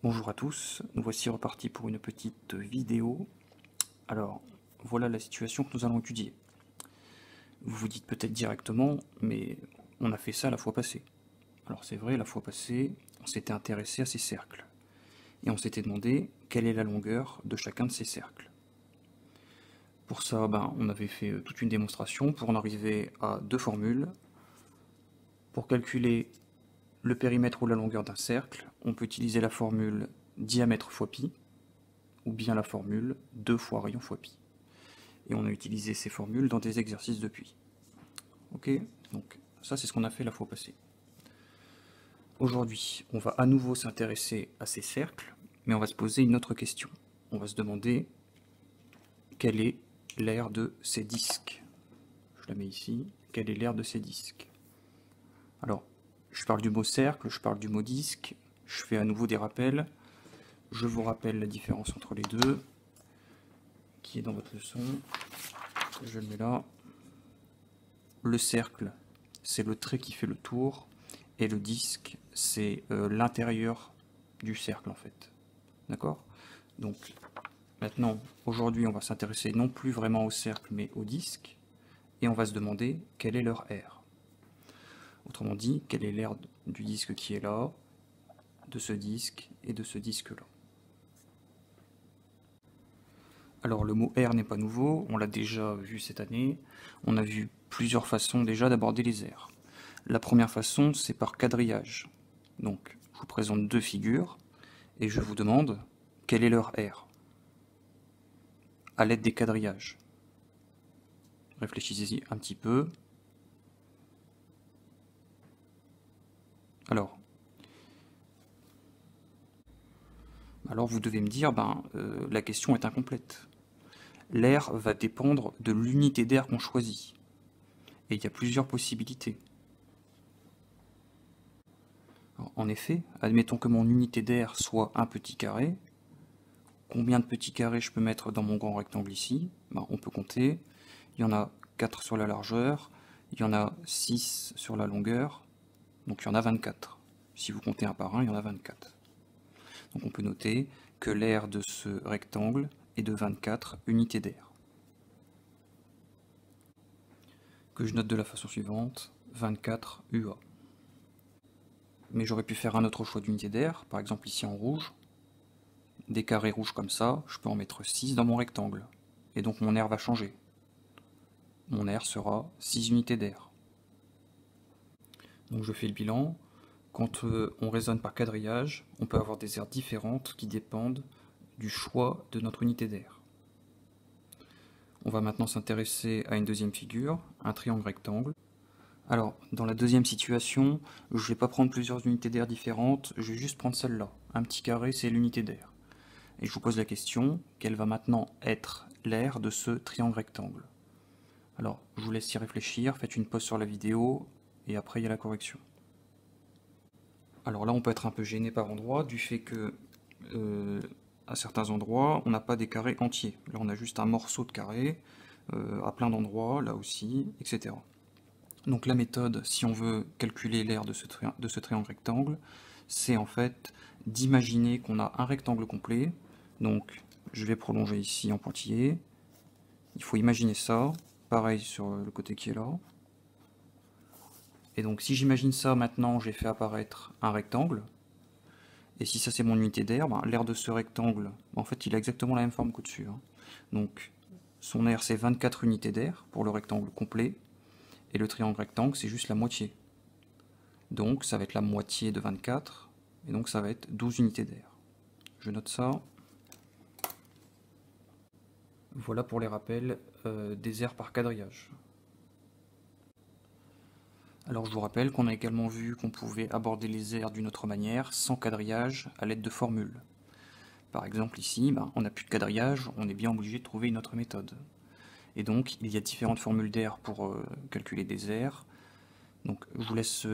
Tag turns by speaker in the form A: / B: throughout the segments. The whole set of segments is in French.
A: Bonjour à tous, nous voici repartis pour une petite vidéo. Alors, voilà la situation que nous allons étudier. Vous vous dites peut-être directement, mais on a fait ça la fois passée. Alors c'est vrai, la fois passée, on s'était intéressé à ces cercles. Et on s'était demandé quelle est la longueur de chacun de ces cercles. Pour ça, on avait fait toute une démonstration pour en arriver à deux formules. Pour calculer le périmètre ou la longueur d'un cercle, on peut utiliser la formule diamètre fois pi, ou bien la formule 2 fois rayon fois pi. Et on a utilisé ces formules dans des exercices depuis. Ok, donc ça c'est ce qu'on a fait la fois passée. Aujourd'hui, on va à nouveau s'intéresser à ces cercles, mais on va se poser une autre question. On va se demander quelle est l'aire de ces disques. Je la mets ici. Quelle est l'aire de ces disques? Alors, je parle du mot cercle, je parle du mot disque, je fais à nouveau des rappels. Je vous rappelle la différence entre les deux, qui est dans votre leçon. Je le mets là. Le cercle, c'est le trait qui fait le tour, et le disque, c'est l'intérieur du cercle en fait. D'accord? Donc, maintenant, aujourd'hui, on va s'intéresser non plus vraiment au cercle, mais au disque, et on va se demander quelle est leur aire. Autrement dit, quelle est l'aire du disque qui est là, de ce disque et de ce disque-là. Alors le mot aire n'est pas nouveau, on l'a déjà vu cette année. On a vu plusieurs façons déjà d'aborder les aires. La première façon, c'est par quadrillage. Donc, je vous présente deux figures et je vous demande quelle est leur aire à l'aide des quadrillages. Réfléchissez-y un petit peu. Alors vous devez me dire, la question est incomplète. L'aire va dépendre de l'unité d'aire qu'on choisit. Et il y a plusieurs possibilités. Alors, en effet, admettons que mon unité d'aire soit un petit carré. Combien de petits carrés je peux mettre dans mon grand rectangle ici? On peut compter. Il y en a 4 sur la largeur, il y en a 6 sur la longueur, donc il y en a 24. Si vous comptez un par un, il y en a 24. Donc on peut noter que l'aire de ce rectangle est de 24 unités d'aire. Que je note de la façon suivante, 24 UA. Mais j'aurais pu faire un autre choix d'unité d'aire, par exemple ici en rouge. Des carrés rouges comme ça, je peux en mettre 6 dans mon rectangle. Et donc mon aire va changer. Mon aire sera 6 unités d'aire. Donc je fais le bilan. Quand on raisonne par quadrillage, on peut avoir des aires différentes qui dépendent du choix de notre unité d'aire. On va maintenant s'intéresser à une deuxième figure, un triangle rectangle. Alors, dans la deuxième situation, je ne vais pas prendre plusieurs unités d'aire différentes, je vais juste prendre celle-là. Un petit carré, c'est l'unité d'aire. Et je vous pose la question, quelle va maintenant être l'aire de ce triangle rectangle? Alors, je vous laisse y réfléchir, faites une pause sur la vidéo, et après il y a la correction. Alors là, on peut être un peu gêné par endroits, du fait que, à certains endroits, on n'a pas des carrés entiers. Là, on a juste un morceau de carré, à plein d'endroits, là aussi, etc. Donc la méthode, si on veut calculer l'aire de ce triangle rectangle, c'est en fait d'imaginer qu'on a un rectangle complet. Donc, je vais prolonger ici en pointillé. Il faut imaginer ça, pareil sur le côté qui est là. Et donc si j'imagine ça maintenant, j'ai fait apparaître un rectangle. Et si ça c'est mon unité d'aire, l'aire de ce rectangle, en fait il a exactement la même forme qu'au-dessus. Donc son aire c'est 24 unités d'aire pour le rectangle complet. Et le triangle rectangle c'est juste la moitié. Donc ça va être la moitié de 24. Et donc ça va être 12 unités d'aire. Je note ça. Voilà pour les rappels des aires par quadrillage. Alors je vous rappelle qu'on a également vu qu'on pouvait aborder les aires d'une autre manière, sans quadrillage, à l'aide de formules. Par exemple ici, on n'a plus de quadrillage, on est bien obligé de trouver une autre méthode. Et donc il y a différentes formules d'aires pour calculer des aires. Donc je vous laisse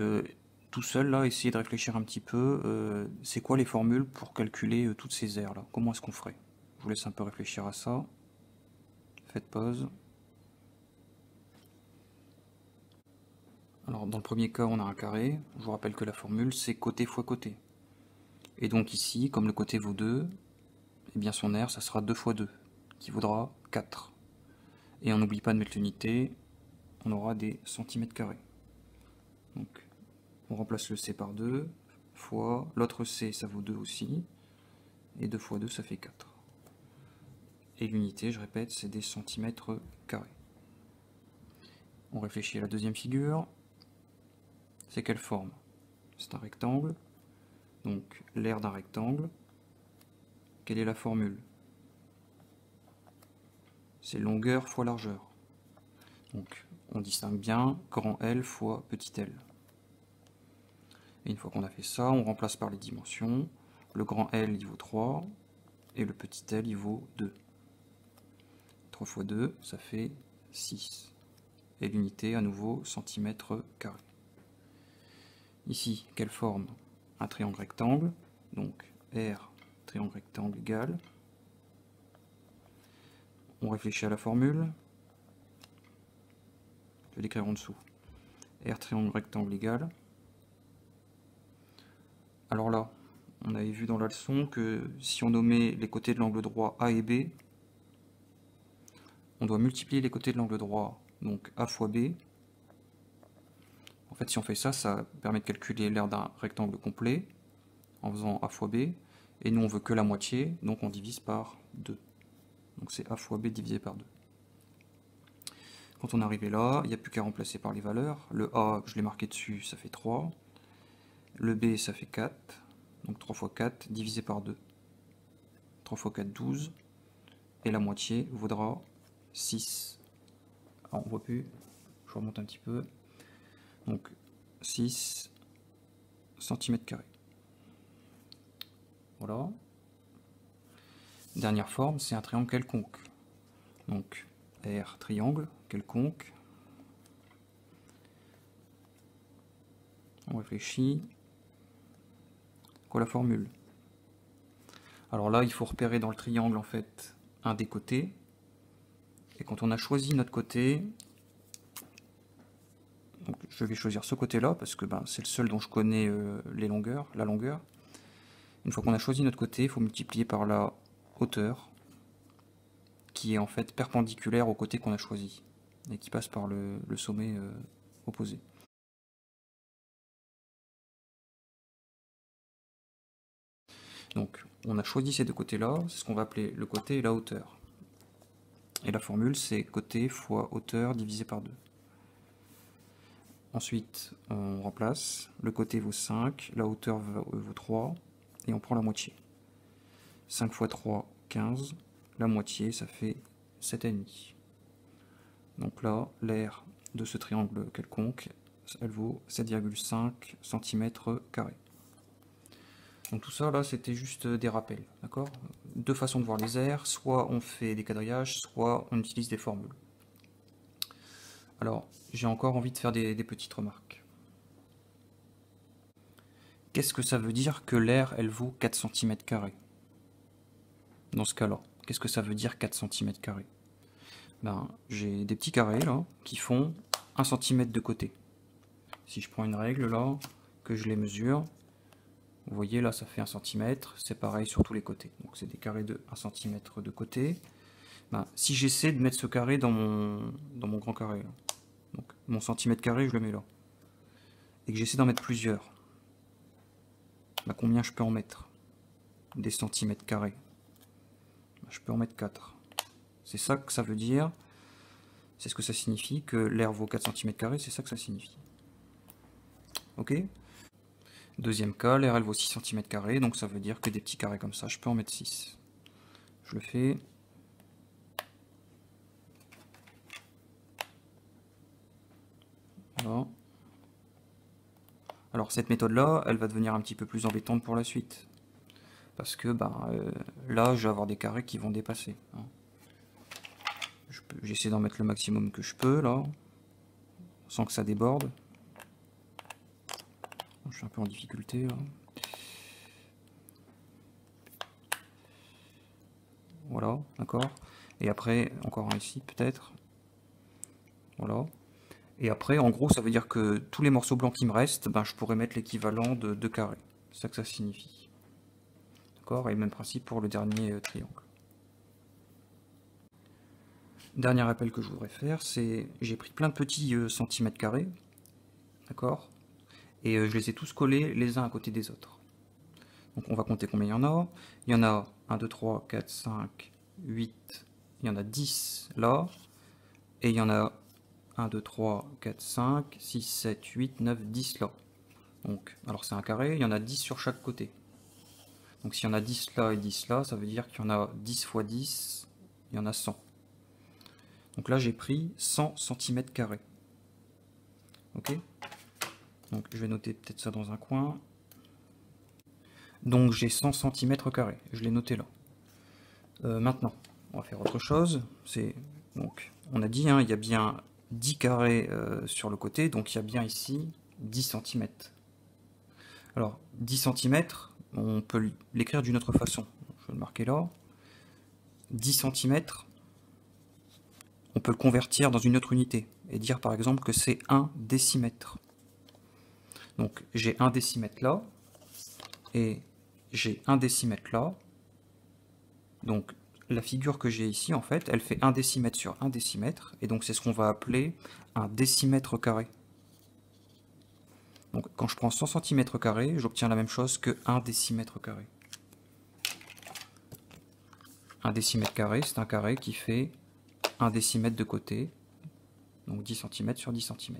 A: tout seul là essayer de réfléchir un petit peu. C'est quoi les formules pour calculer toutes ces aires là? Comment est-ce qu'on ferait? Je vous laisse un peu réfléchir à ça. Faites pause. Alors dans le premier cas on a un carré, je vous rappelle que la formule c'est côté fois côté. Et donc ici, comme le côté vaut 2, et bien son aire, ça sera 2 fois 2, qui vaudra 4. Et on n'oublie pas de mettre l'unité, on aura des centimètres carrés. Donc on remplace le C par 2, fois l'autre C, ça vaut 2 aussi, et 2 fois 2, ça fait 4. Et l'unité, je répète, c'est des centimètres carrés. On réfléchit à la deuxième figure. C'est quelle forme? C'est un rectangle. Donc l'aire d'un rectangle. Quelle est la formule? C'est longueur fois largeur. Donc on distingue bien grand L fois petit l. Et une fois qu'on a fait ça, on remplace par les dimensions. Le grand L, il vaut 3, et le petit l, il vaut 2. 3 fois 2, ça fait 6. Et l'unité, à nouveau, centimètres carrés. Ici, quelle forme? Un triangle rectangle. Donc R, triangle rectangle égal. On réfléchit à la formule. Je vais l'écrire en dessous. R, triangle rectangle égal. Alors là, on avait vu dans la leçon que si on nommait les côtés de l'angle droit A et B, on doit multiplier les côtés de l'angle droit, donc A fois B. En fait, si on fait ça, ça permet de calculer l'aire d'un rectangle complet en faisant A fois B. Et nous, on veut que la moitié, donc on divise par 2. Donc c'est A fois B divisé par 2. Quand on est arrivé là, il n'y a plus qu'à remplacer par les valeurs. Le A, je l'ai marqué dessus, ça fait 3. Le B, ça fait 4. Donc 3 fois 4 divisé par 2. 3 fois 4, 12. Et la moitié vaudra 6. Alors on voit plus, je remonte un petit peu. Donc 6 cm². Voilà. Dernière forme, c'est un triangle quelconque. Donc R, triangle quelconque. On réfléchit. Quoi la formule? Alors là, il faut repérer dans le triangle en fait un des côtés. Et quand on a choisi notre côté, donc je vais choisir ce côté-là parce que c'est le seul dont je connais la longueur. Une fois qu'on a choisi notre côté, il faut multiplier par la hauteur qui est en fait perpendiculaire au côté qu'on a choisi et qui passe par le sommet opposé. Donc on a choisi ces deux côtés-là, c'est ce qu'on va appeler le côté et la hauteur. Et la formule c'est côté fois hauteur divisé par 2. Ensuite on remplace, le côté vaut 5, la hauteur vaut 3, et on prend la moitié. 5 fois 3, 15, la moitié ça fait 7,5. Donc là, l'aire de ce triangle quelconque, elle vaut 7,5 cm². Donc tout ça là c'était juste des rappels, d'accord? Deux façons de voir les aires, soit on fait des quadrillages, soit on utilise des formules. Alors j'ai encore envie de faire des petites remarques. Qu'est-ce que ça veut dire que l'aire elle vaut 4 cm²? Dans ce cas-là, qu'est-ce que ça veut dire 4 cm²? J'ai des petits carrés là qui font 1 cm de côté. Si je prends une règle là, que je les mesure, vous voyez là ça fait 1 cm, c'est pareil sur tous les côtés. Donc c'est des carrés de 1 cm de côté. Si j'essaie de mettre ce carré dans mon grand carré, là, donc mon centimètre carré je le mets là, et que j'essaie d'en mettre plusieurs, combien je peux en mettre? Des centimètres carrés. Je peux en mettre 4. C'est ça que ça veut dire, c'est ce que ça signifie, que l'aire vaut 4 cm², c'est ça que ça signifie. Ok? Deuxième cas, l'aire elle vaut 6 cm², donc ça veut dire que des petits carrés comme ça, je peux en mettre 6. Je le fais. Voilà. Alors cette méthode-là, elle va devenir un petit peu plus embêtante pour la suite. Parce que là, je vais avoir des carrés qui vont dépasser. J'essaie d'en mettre le maximum que je peux, là, sans que ça déborde. Je suis un peu en difficulté, là. Voilà, d'accord. Et après, encore un ici, peut-être. Voilà. Et après, en gros, ça veut dire que tous les morceaux blancs qui me restent, je pourrais mettre l'équivalent de 2 carrés. C'est ça que ça signifie. D'accord? Et le même principe pour le dernier triangle. Dernier rappel que je voudrais faire, c'est j'ai pris plein de petits centimètres carrés, d'accord? Et je les ai tous collés les uns à côté des autres. Donc on va compter combien il y en a. Il y en a 1, 2, 3, 4, 5, 8, il y en a 10 là. Et il y en a 1, 2, 3, 4, 5, 6, 7, 8, 9, 10 là. Donc, alors c'est un carré, il y en a 10 sur chaque côté. Donc s'il y en a 10 là et 10 là, ça veut dire qu'il y en a 10 fois 10, il y en a 100. Donc là j'ai pris 100 cm². Ok? Donc je vais noter peut-être ça dans un coin. Donc j'ai 100 cm², je l'ai noté là. Maintenant, on va faire autre chose. Donc, on a dit, hein, il y a bien 10 carrés sur le côté, donc il y a bien ici 10 cm. Alors, 10 cm, on peut l'écrire d'une autre façon. Je vais le marquer là. 10 cm, on peut le convertir dans une autre unité et dire par exemple que c'est 1 décimètre. Donc j'ai 1 décimètre là et j'ai 1 décimètre là. Donc la figure que j'ai ici, en fait, elle fait 1 décimètre sur 1 décimètre, et donc c'est ce qu'on va appeler un décimètre carré. Donc quand je prends 100 cm², j'obtiens la même chose que 1 décimètre carré. 1 décimètre carré, c'est un carré qui fait 1 décimètre de côté, donc 10 cm sur 10 cm.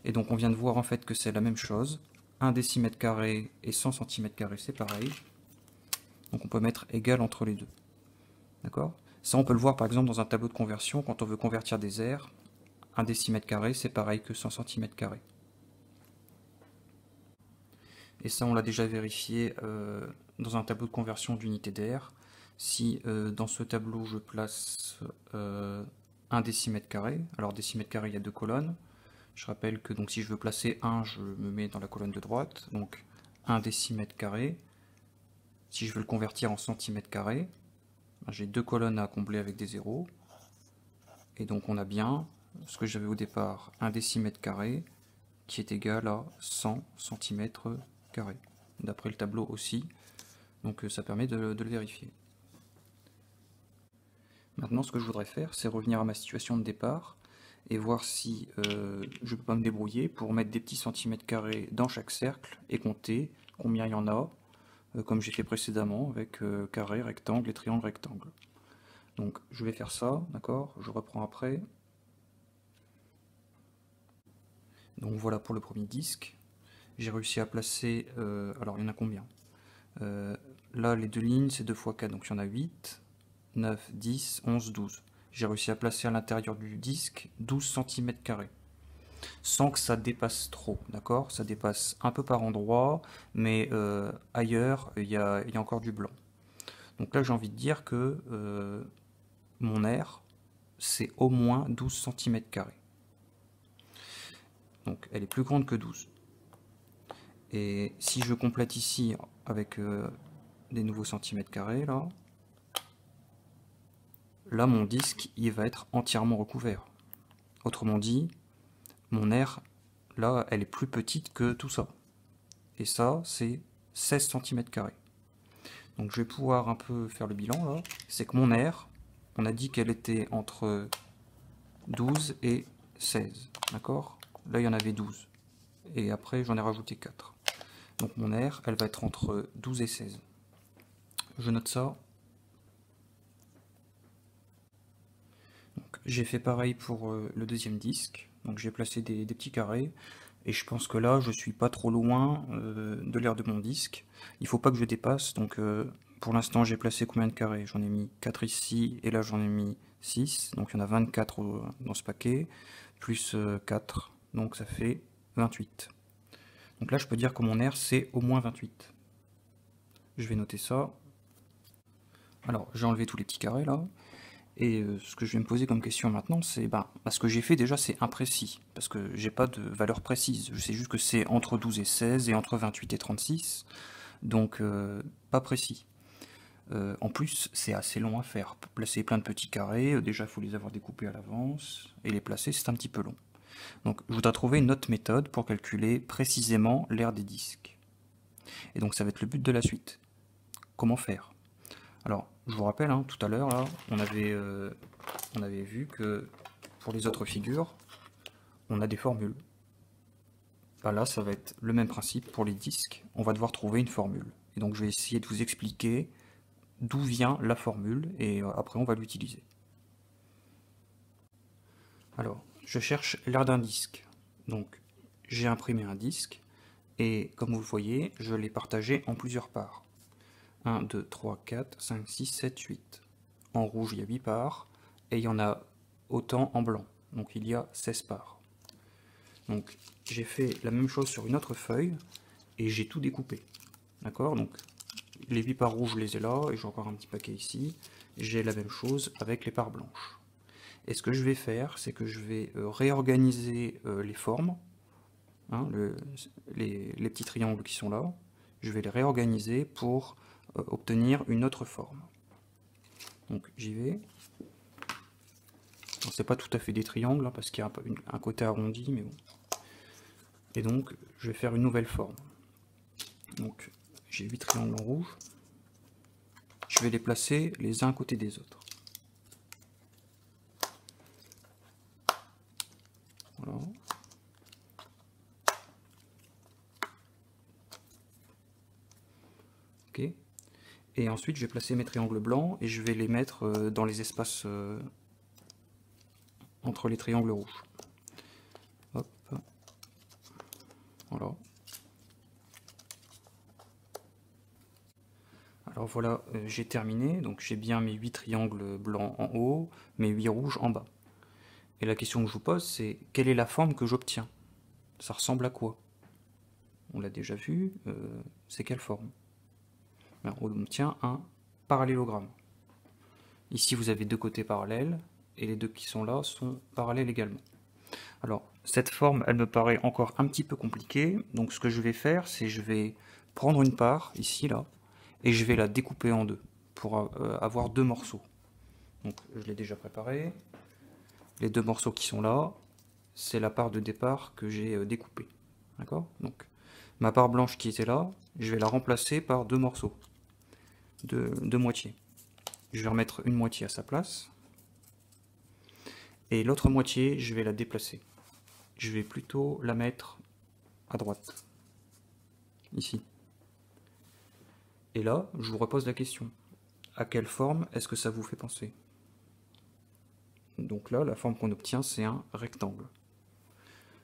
A: Et donc on vient de voir en fait que c'est la même chose. 1 décimètre carré et 100 cm², c'est pareil. Donc on peut mettre égal entre les deux. D'accord? Ça, on peut le voir par exemple dans un tableau de conversion, quand on veut convertir des aires. 1 décimètre carré, c'est pareil que 100 cm². Et ça, on l'a déjà vérifié dans un tableau de conversion d'unité d'air. Si dans ce tableau, je place 1 décimètre carré, alors décimètre carré, il y a 2 colonnes. Je rappelle que donc, si je veux placer 1, je me mets dans la colonne de droite. Donc 1 décimètre carré. Si je veux le convertir en centimètre carré, j'ai 2 colonnes à combler avec des zéros. Et donc on a bien ce que j'avais au départ, 1 décimètre carré, qui est égal à 100 cm², d'après le tableau aussi. Donc ça permet de le vérifier. Maintenant, ce que je voudrais faire, c'est revenir à ma situation de départ et voir si je peux pas me débrouiller pour mettre des petits centimètres carrés dans chaque cercle et compter combien il y en a, comme j'ai fait précédemment avec carré, rectangle et triangle, rectangle. Donc je vais faire ça, d'accord? Je reprends après. Donc voilà pour le premier disque. J'ai réussi à placer, alors il y en a combien? Là les deux lignes c'est 2 fois 4, donc il y en a 8, 9, 10, 11, 12. J'ai réussi à placer à l'intérieur du disque 12 cm², sans que ça dépasse trop, d'accord? Ça dépasse un peu par endroit, mais ailleurs il y a encore du blanc. Donc là j'ai envie de dire que mon aire c'est au moins 12 cm². Donc elle est plus grande que 12. Et si je complète ici avec des nouveaux centimètres carrés, là mon disque il va être entièrement recouvert. Autrement dit, mon aire, là, elle est plus petite que tout ça. Et ça, c'est 16 cm². Donc je vais pouvoir un peu faire le bilan là. C'est que mon aire, on a dit qu'elle était entre 12 et 16. D'accord? Là, il y en avait 12. Et après, j'en ai rajouté 4. Donc mon aire, elle va être entre 12 et 16. Je note ça. J'ai fait pareil pour le deuxième disque. Donc j'ai placé des petits carrés. Et je pense que là, je suis pas trop loin de l'aire de mon disque. Il faut pas que je dépasse. Donc pour l'instant, j'ai placé combien de carrés? J'en ai mis 4 ici. Et là, j'en ai mis 6. Donc il y en a 24 dans ce paquet. Plus 4. Donc ça fait 28. Donc là, je peux dire que mon aire, c'est au moins 28. Je vais noter ça. Alors, j'ai enlevé tous les petits carrés là. Et ce que je vais me poser comme question maintenant, c'est ce que j'ai fait déjà c'est imprécis, parce que j'ai pas de valeur précise, je sais juste que c'est entre 12 et 16 et entre 28 et 36, donc pas précis. En plus, c'est assez long à faire, placer plein de petits carrés, déjà il faut les avoir découpés à l'avance, et les placer c'est un petit peu long. Donc je voudrais trouver une autre méthode pour calculer précisément l'aire des disques. Et donc ça va être le but de la suite. comment faire. Alors, je vous rappelle, hein, tout à l'heure, là, on avait vu que pour les autres figures, on a des formules. Bah là, ça va être le même principe pour les disques. On va devoir trouver une formule. Et donc, je vais essayer de vous expliquer d'où vient la formule, et après, on va l'utiliser. Alors, je cherche l'aire d'un disque. Donc, j'ai imprimé un disque, et comme vous le voyez, je l'ai partagé en plusieurs parts. 1, 2, 3, 4, 5, 6, 7, 8. En rouge, il y a 8 parts, et il y en a autant en blanc. Donc, il y a 16 parts. Donc, j'ai fait la même chose sur une autre feuille, et j'ai tout découpé. D'accord? Donc, les 8 parts rouges, je les ai là, et j'ai encore un petit paquet ici. J'ai la même chose avec les parts blanches. Et ce que je vais faire, c'est que je vais réorganiser les formes, hein, les petits triangles qui sont là. Je vais les réorganiser pour obtenir une autre forme. Donc j'y vais. C'est pas tout à fait des triangles, hein, parce qu'il y a un côté arrondi, mais bon. Et donc je vais faire une nouvelle forme. Donc j'ai 8 triangles en rouge. Je vais les placer les uns à côté des autres. Voilà. Ok. Et ensuite, je vais placer mes triangles blancs et je vais les mettre dans les espaces entre les triangles rouges. Hop. Voilà. Alors voilà, j'ai terminé. Donc j'ai bien mes 8 triangles blancs en haut, mes 8 rouges en bas. Et la question que je vous pose, c'est quelle est la forme que j'obtiens? Ça ressemble à quoi? On l'a déjà vu, c'est quelle forme? Ben, on obtient un parallélogramme. Ici, vous avez deux côtés parallèles, et les deux qui sont là sont parallèles également. Alors, cette forme, elle me paraît encore un petit peu compliquée, donc ce que je vais faire, c'est je vais prendre une part, ici, là, et je vais la découper en deux, pour avoir deux morceaux. Donc, je l'ai déjà préparé. Les deux morceaux qui sont là, c'est la part de départ que j'ai découpée. D'accord? Donc, ma part blanche qui était là, je vais la remplacer par deux morceaux, deux moitiés. Je vais remettre une moitié à sa place, et l'autre moitié, je vais la déplacer. Je vais plutôt la mettre à droite, ici. Et là, je vous repose la question. À quelle forme est-ce que ça vous fait penser? Donc là, la forme qu'on obtient, c'est un rectangle.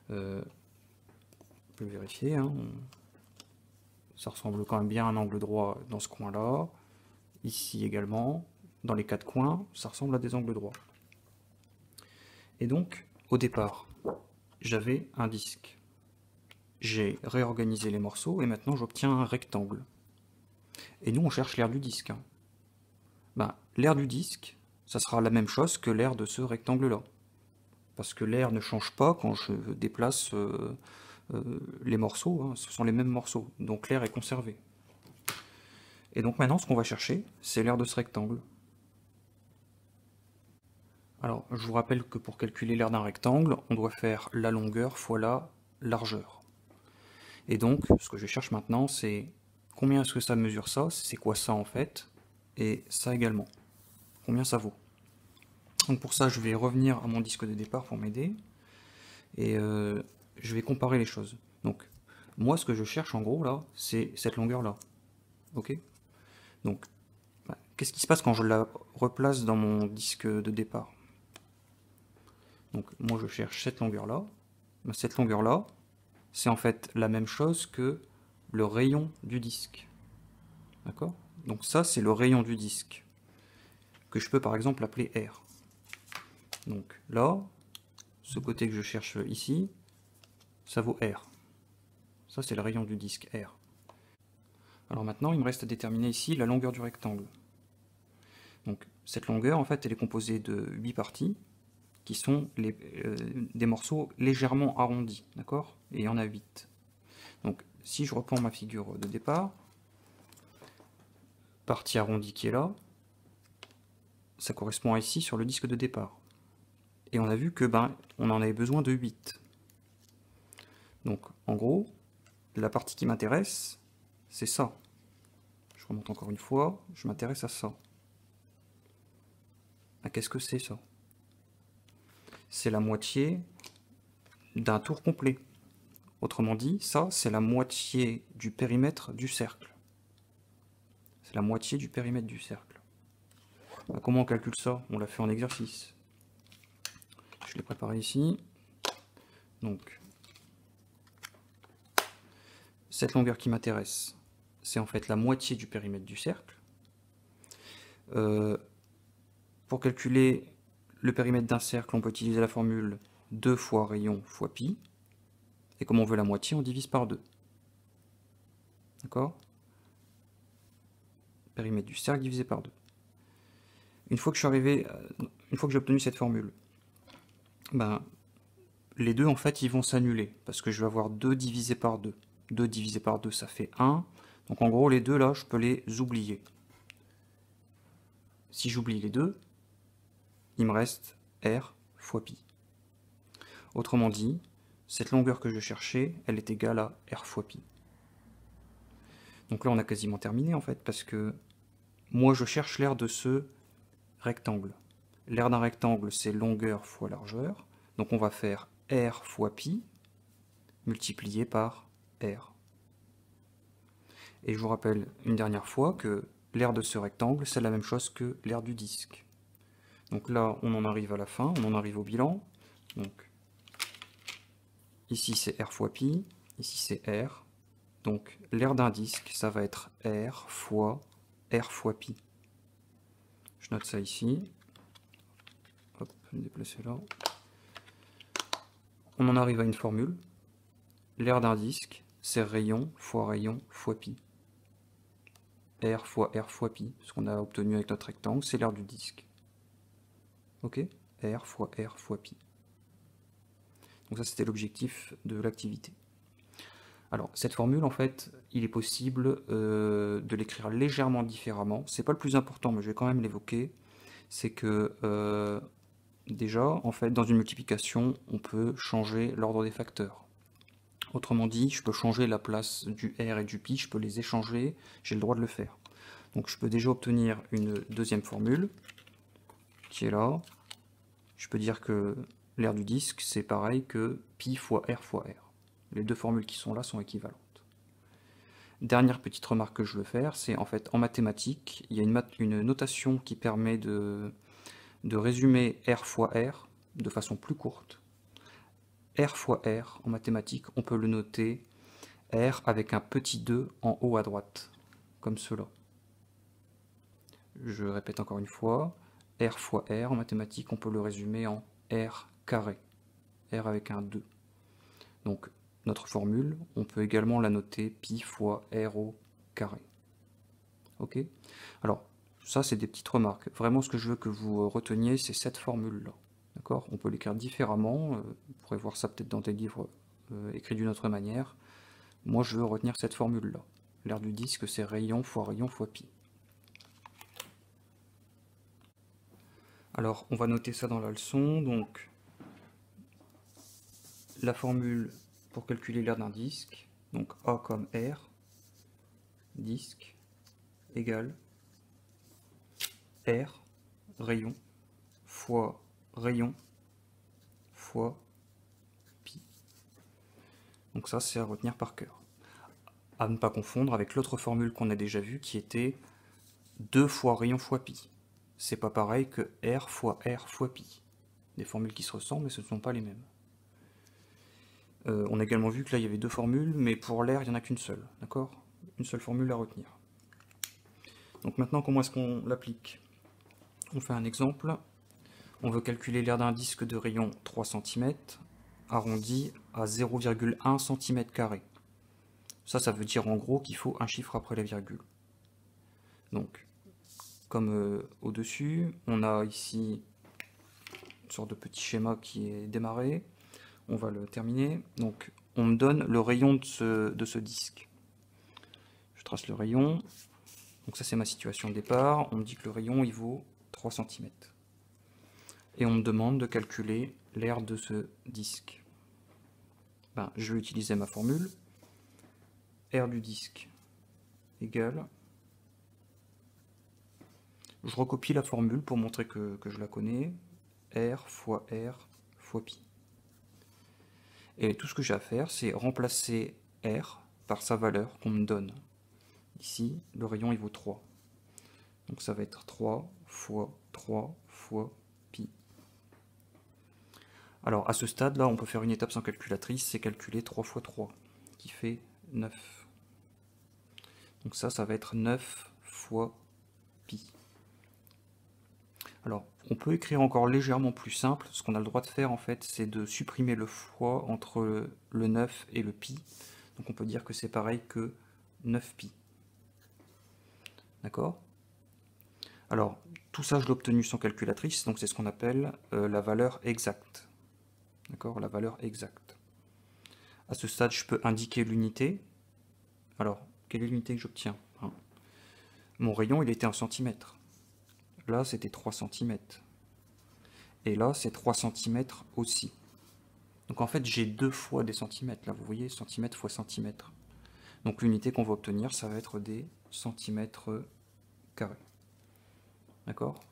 A: On peut vérifier, hein. Ça ressemble quand même bien à un angle droit dans ce coin-là. Ici également. Dans les quatre coins, ça ressemble à des angles droits. Et donc, au départ, j'avais un disque. J'ai réorganisé les morceaux et maintenant j'obtiens un rectangle. Et nous, on cherche l'aire du disque. Hein. Ben, l'aire du disque, ça sera la même chose que l'aire de ce rectangle-là. Parce que l'aire ne change pas quand je déplace les morceaux, hein, ce sont les mêmes morceaux. Donc l'aire est conservée. Et donc maintenant, ce qu'on va chercher, c'est l'aire de ce rectangle. Alors, je vous rappelle que pour calculer l'aire d'un rectangle, on doit faire la longueur fois la largeur. Et donc, ce que je cherche maintenant, c'est combien est-ce que ça mesure ça, c'est quoi ça en fait, et ça également. Combien ça vaut. Donc pour ça, je vais revenir à mon disque de départ pour m'aider, et je vais comparer les choses. Donc, moi, ce que je cherche en gros là, c'est cette longueur-là. Ok? Donc, qu'est-ce qui se passe quand je la replace dans mon disque de départ? Donc moi je cherche cette longueur-là. Cette longueur-là, c'est en fait la même chose que le rayon du disque. D'accord? Donc ça, c'est le rayon du disque, que je peux par exemple appeler R. Donc là, ce côté que je cherche ici, ça vaut R. Ça, c'est le rayon du disque R. Alors maintenant, il me reste à déterminer ici la longueur du rectangle. Donc cette longueur, en fait, elle est composée de 8 parties, qui sont des morceaux légèrement arrondis, d'accord? Et il y en a 8. Donc, si je reprends ma figure de départ, partie arrondie qui est là, ça correspond à ici sur le disque de départ. Et on a vu que on en avait besoin de 8. Donc, en gros, la partie qui m'intéresse, c'est ça. Je remonte encore une fois, je m'intéresse à ça. Ah, qu'est-ce que c'est ça? C'est la moitié d'un tour complet. Autrement dit, ça, c'est la moitié du périmètre du cercle. C'est la moitié du périmètre du cercle. Bah, comment on calcule ça? On l'a fait en exercice. Je l'ai préparé ici. Donc, cette longueur qui m'intéresse, c'est en fait la moitié du périmètre du cercle. Pour calculer le périmètre d'un cercle, on peut utiliser la formule 2 fois rayon fois pi. Et comme on veut la moitié, on divise par 2. D'accord? Périmètre du cercle divisé par 2. Une fois que j'ai obtenu cette formule, ben, les deux en fait ils vont s'annuler, parce que je vais avoir 2 divisé par 2. 2 divisé par 2, ça fait 1. Donc en gros, les deux là, je peux les oublier. Si j'oublie les deux, il me reste r fois pi. Autrement dit, cette longueur que je cherchais, elle est égale à r fois pi. Donc là, on a quasiment terminé en fait, parce que moi, je cherche l'aire de ce rectangle. L'aire d'un rectangle, c'est longueur fois largeur. Donc on va faire r fois pi multiplié par r. Et je vous rappelle une dernière fois que l'aire de ce rectangle, c'est la même chose que l'aire du disque. Donc là, on en arrive à la fin, on en arrive au bilan. Donc ici, c'est r fois pi, ici, c'est r. Donc l'aire d'un disque, ça va être r fois pi. Je note ça ici. Hop, je vais me déplacer là. On en arrive à une formule. L'aire d'un disque, c'est rayon fois pi. R fois pi. Ce qu'on a obtenu avec notre rectangle, c'est l'aire du disque. Ok? R fois pi. Donc ça, c'était l'objectif de l'activité. Alors, cette formule, en fait, il est possible de l'écrire légèrement différemment. C'est pas le plus important, mais je vais quand même l'évoquer. C'est que, déjà, en fait, dans une multiplication, on peut changer l'ordre des facteurs. Autrement dit, je peux changer la place du r et du pi, je peux les échanger, j'ai le droit de le faire. Donc je peux déjà obtenir une deuxième formule, qui est là. Je peux dire que l'aire du disque, c'est pareil que pi fois r. Les deux formules qui sont là sont équivalentes. Dernière petite remarque que je veux faire, c'est en fait en mathématiques, il y a une notation qui permet de résumer r fois r de façon plus courte. R fois R, en mathématiques, on peut le noter R avec un petit 2 en haut à droite, comme cela. Je répète encore une fois, R fois R, en mathématiques, on peut le résumer en R carré, R avec un 2. Donc, notre formule, on peut également la noter pi fois R au carré. Ok? Alors, ça, c'est des petites remarques. Vraiment, ce que je veux que vous reteniez, c'est cette formule-là. D'accord? On peut l'écrire différemment, vous pourrez voir ça peut-être dans des livres écrits d'une autre manière. Moi, je veux retenir cette formule-là. L'aire du disque, c'est rayon fois pi. Alors, on va noter ça dans la leçon. Donc, la formule pour calculer l'aire d'un disque, donc A comme R, disque, égale R, rayon, fois pi. Donc ça, c'est à retenir par cœur. À ne pas confondre avec l'autre formule qu'on a déjà vue, qui était 2 fois rayon fois pi. C'est pas pareil que R fois pi. Des formules qui se ressemblent, mais ce ne sont pas les mêmes. On a également vu que là, il y avait deux formules, mais pour l'air, il n'y en a qu'une seule. D'accord? Une seule formule à retenir. Donc maintenant, comment est-ce qu'on l'applique? On fait un exemple. On veut calculer l'aire d'un disque de rayon 3 cm, arrondi à 0,1 cm². Ça veut dire en gros qu'il faut un chiffre après la virgule. Donc, comme au-dessus, on a ici une sorte de petit schéma qui est démarré. On va le terminer. Donc, on me donne le rayon de ce disque. Je trace le rayon. Donc ça, c'est ma situation de départ. On me dit que le rayon, il vaut 3 cm. Et on me demande de calculer l'aire de ce disque. Ben, je vais utiliser ma formule. R du disque égale Je recopie la formule pour montrer que je la connais. R fois pi. Et tout ce que j'ai à faire, c'est remplacer R par sa valeur qu'on me donne. Ici, le rayon il vaut 3. Donc ça va être 3 fois pi. Alors à ce stade-là, on peut faire une étape sans calculatrice, c'est calculer 3 fois 3, qui fait 9. Donc ça va être 9 fois pi. Alors, on peut écrire encore légèrement plus simple. Ce qu'on a le droit de faire, en fait, c'est de supprimer le fois entre le 9 et le pi. Donc on peut dire que c'est pareil que 9 pi. D'accord? Alors, tout ça, je l'ai obtenu sans calculatrice, donc c'est ce qu'on appelle la valeur exacte. D'accord? La valeur exacte. À ce stade, je peux indiquer l'unité. Alors, quelle est l'unité que j'obtiens? Mon rayon, il était en centimètres. Là, c'était 3 cm. Et là, c'est 3 cm aussi. Donc en fait, j'ai 2 fois des centimètres. Là, vous voyez, centimètre fois centimètre. Donc l'unité qu'on va obtenir, ça va être des centimètres carrés. D'accord?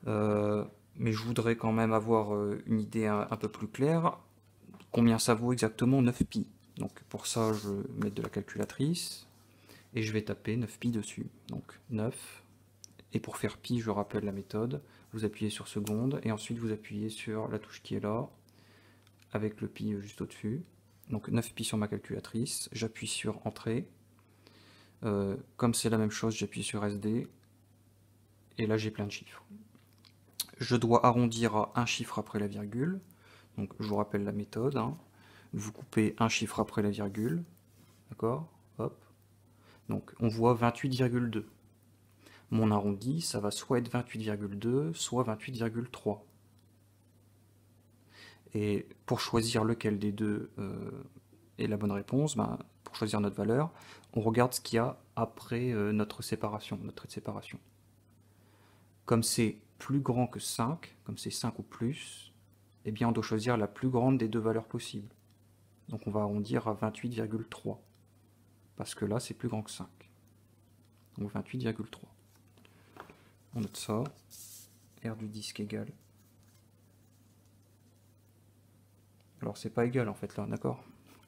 A: Mais je voudrais quand même avoir une idée un peu plus claire. Combien ça vaut exactement 9 pi? Donc pour ça, je vais mettre de la calculatrice. Et je vais taper 9 pi dessus. Donc 9. Et pour faire pi, je rappelle la méthode. Vous appuyez sur seconde. Et ensuite, vous appuyez sur la touche qui est là. Avec le pi juste au-dessus. Donc 9 pi sur ma calculatrice. J'appuie sur entrée. Comme c'est la même chose, j'appuie sur SD. Et là, j'ai plein de chiffres. Je dois arrondir à un chiffre après la virgule. Donc je vous rappelle la méthode. Vous coupez un chiffre après la virgule. D'accord? Hop. Donc on voit 28,2. Mon arrondi, ça va soit être 28,2, soit 28,3. Et pour choisir lequel des deux est la bonne réponse, pour choisir notre valeur, on regarde ce qu'il y a après notre séparation, notre trait de séparation. Comme c'est plus grand que 5, comme c'est 5 ou plus, eh bien on doit choisir la plus grande des deux valeurs possibles. Donc on va arrondir à 28,3, parce que là c'est plus grand que 5. Donc 28,3. On note ça, R du disque égale. Alors c'est pas égal en fait là, d'accord?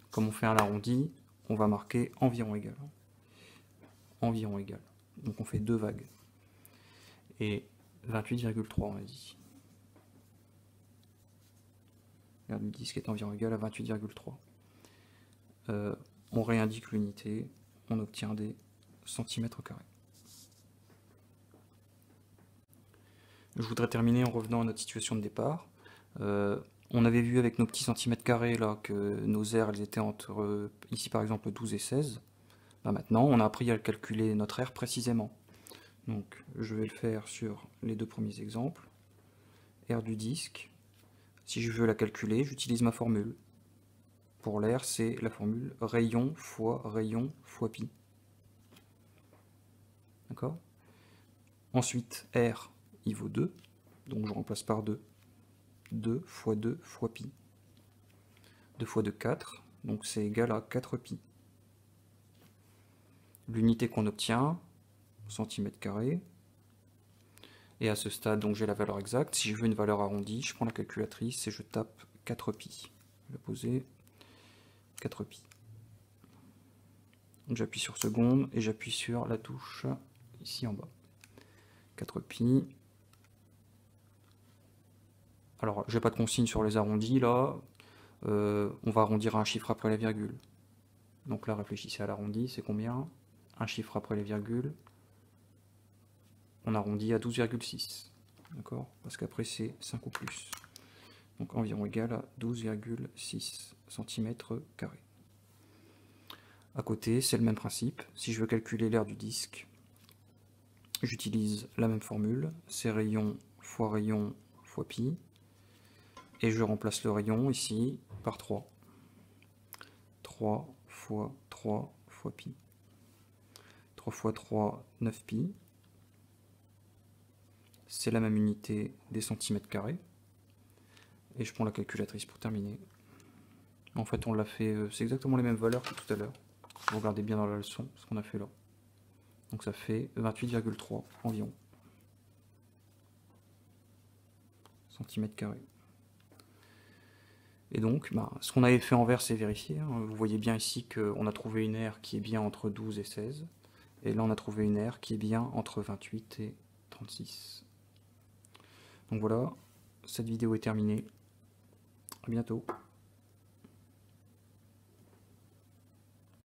A: Comme on fait un arrondi, on va marquer environ égal. Environ égal. Donc on fait deux vagues. Et 28,3 on a dit. R du disque est environ égal à 28,3. On réindique l'unité, on obtient des centimètres carrés. Je voudrais terminer en revenant à notre situation de départ. On avait vu avec nos petits centimètres carrés là que nos R elles étaient entre ici par exemple 12 et 16. Maintenant on a appris à calculer notre R précisément. Donc je vais le faire sur les deux premiers exemples. R du disque, si je veux la calculer, j'utilise ma formule. Pour l'air, c'est la formule rayon fois pi. D'accord? Ensuite, R, il vaut 2, donc je remplace par 2. 2 fois pi. 2 fois 2, 4, donc c'est égal à 4 pi. L'unité qu'on obtient, centimètre carré. Et à ce stade, donc j'ai la valeur exacte. Si je veux une valeur arrondie, je prends la calculatrice et je tape 4 pi. Je vais poser 4 pi. J'appuie sur seconde et j'appuie sur la touche ici en bas. 4 pi. Alors, j'ai pas de consigne sur les arrondis là. On va arrondir à un chiffre après la virgule. Donc là, réfléchissez à l'arrondi, c'est combien? Un chiffre après les virgules. On arrondit à 12,6. D'accord? Parce qu'après c'est 5 ou plus. Donc environ égal à 12,6 cm². À côté, c'est le même principe. Si je veux calculer l'aire du disque, j'utilise la même formule. C'est rayon fois pi. Et je remplace le rayon ici par 3. 3 fois pi. 3 fois 3, 9 pi. C'est la même unité des centimètres carrés. Et je prends la calculatrice pour terminer. En fait, on l'a fait, c'est exactement les mêmes valeurs que tout à l'heure. Vous regardez bien dans la leçon ce qu'on a fait là. Donc ça fait 28,3 environ centimètres carrés. Et donc, ce qu'on avait fait envers, c'est vérifier. Vous voyez bien ici qu'on a trouvé une aire qui est bien entre 12 et 16. Et là, on a trouvé une aire qui est bien entre 28 et 36. Donc voilà, cette vidéo est terminée. À bientôt.